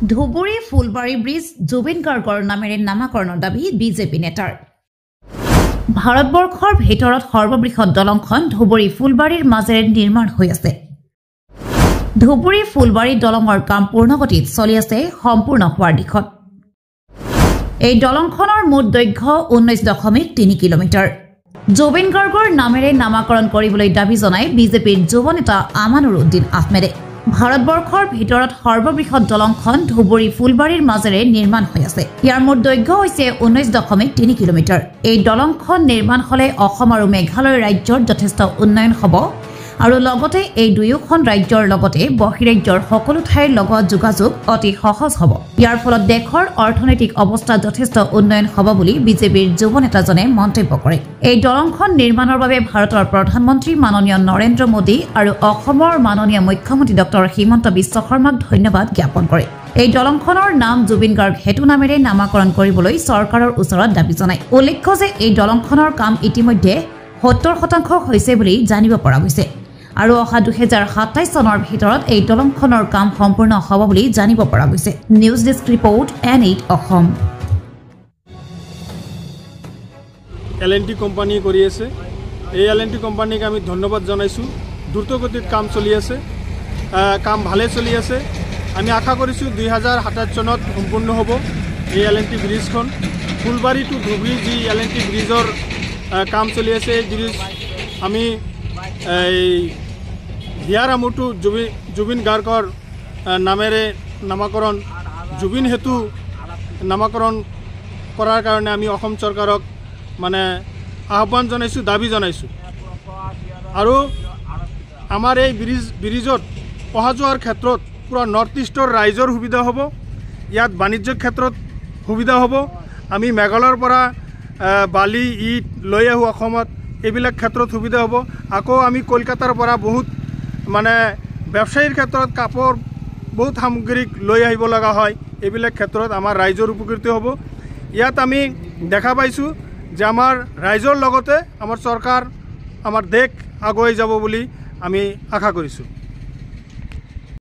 Dhubri Phulbari bridge Zubeen গাৰ্গৰ নামেৰে নামাকৰণৰ দাবী বিজেপি নেতাৰ। ভাৰতবৰ্ষৰ ভিতৰত সৰ্ববৃহৎ দলংখন ধুবুৰী ফুলবাৰীৰ মাজেৰে নিৰ্মাণ হৈ আছে। ধুবুৰী ফুলবাৰী দলঙৰ কাম পূৰ্ণগতিত চলি আছে সম্পূৰ্ণ হোৱাৰ দিশত। এই দলংখনৰ মুঠ দৈৰ্ঘ্য 19.3 কিলোমিটাৰ। জুবিন গাৰ্গৰ নামেৰে নামাকৰণ কৰিবলৈ দাবী জনাই বিজেপিৰ যুৱ নেতা আমানুৰ উদ্দিন আহমেদে। ভাৰতবৰ্ষৰ ভিতৰত সৰ্ববৃহৎ দলংখন ধুবুৰী ফুলবাৰীৰ মাজেৰে নিৰ্মাণ হৈ আছে। ইয়াৰ মুঠ দৈৰ্ঘ্য হৈছে 19.3 কিলোমিটাৰ। এই দলংখন নিৰ্মাণ হলে অসম আৰু মেঘালয় ৰাজ্যৰ যথেষ্ট উন্নয়ন হ'ব আৰু লগতে এই দুয়োখন ৰাজ্যৰ লগতে বহিৰাজ্যৰ সকলো ঠাইৰ লগত যোগাযোগ অতি সহজ হ'ব। ইয়াৰ ফলত দেশৰ অৰ্থনৈতিক অৱস্থা যথেষ্ট উন্নয়ন হ'ব বুলি বিজেপিৰ যুৱ নেতাজনে মন্তব্য কৰে। এই দলংখন নিৰ্মাণৰ বাবে ভাৰতৰ প্ৰধানমন্ত্ৰী মাননীয় নৰেন্দ্ৰ মোদী আৰু অসমৰ মাননীয় মুখ্যমন্ত্ৰী ডক্টৰ হিমন্ত বিশ্ব শৰ্মাক ধন্যবাদ জ্ঞাপন কৰে। এই দলংখনৰ নাম জুবিন গাৰ্গ সেতু নামেৰে নামাকৰণ কৰিবলৈ চৰকাৰৰ ওচৰত দাবী জনায়। উল্লেখ্য যে এই দলংখনৰ কাম ইতিমধ্যে 70% হৈছে বুলি জানিব পৰা গৈছে আৰু অহা 2027 চনৰ ভিতৰত এই দলংখনৰ কাম সম্পূৰ্ণ হ'ব বুলি জানিব পৰা গৈছে। News desk report N8 Assam. L&T company কৰি আছে। এই L&T কোম্পানীক আমি ধন্যবাদ জনাইছোঁ। দ্ৰুতগতিত কাম চলি আছে, কাম ভালে চলি আছে। আমি আশা কৰিছোঁ 2027 চনত সম্পূৰ্ণ হ'ব এই L&T ব্ৰিজখন। ফুলবাৰী টু ধুবুৰী যি L&T ব্ৰিজৰ কাম চলি আছে, এই ব্ৰিজ আমি হিয়াৰ আমঠু জুবিন গাৰ্গৰ নামেৰে নামাকৰণ জুবিন হেতু নামাকৰণ কৰাৰ কাৰণে আমি অসম চৰকাৰক মানে আহ্বান জনাইছোঁ, দাবী জনাইছোঁ। আৰু আমাৰ এই ব্ৰিজত অহা যোৱাৰ ক্ষেত্ৰত পুৰা নৰ্থ ইষ্টৰ ৰাইজৰ সুবিধা হ'ব, ইয়াত বাণিজ্যিক ক্ষেত্ৰত সুবিধা হ'ব। আমি মেঘালয়ৰ পৰা বালি ইট লৈ আহোঁ অসমত, এইবিলাক ক্ষেত্ৰত সুবিধা হ'ব। আকৌ আমি কলকাতাৰ পৰা বহুত মানে ব্যৱসায়ীৰ ক্ষেত্ৰত কাপোৰ বহুত সামগ্ৰী লৈ আহিব লগা হয়, এইবিলাক ক্ষেত্ৰত আমাৰ ৰাইজৰ উপকৃত হ'ব। ইয়াত আমি দেখা পাইছোঁ যে আমাৰ ৰাইজৰ লগতে আমাৰ চৰকাৰ, আমাৰ দেশ আগুৱাই যাব বুলি আমি আশা কৰিছোঁ।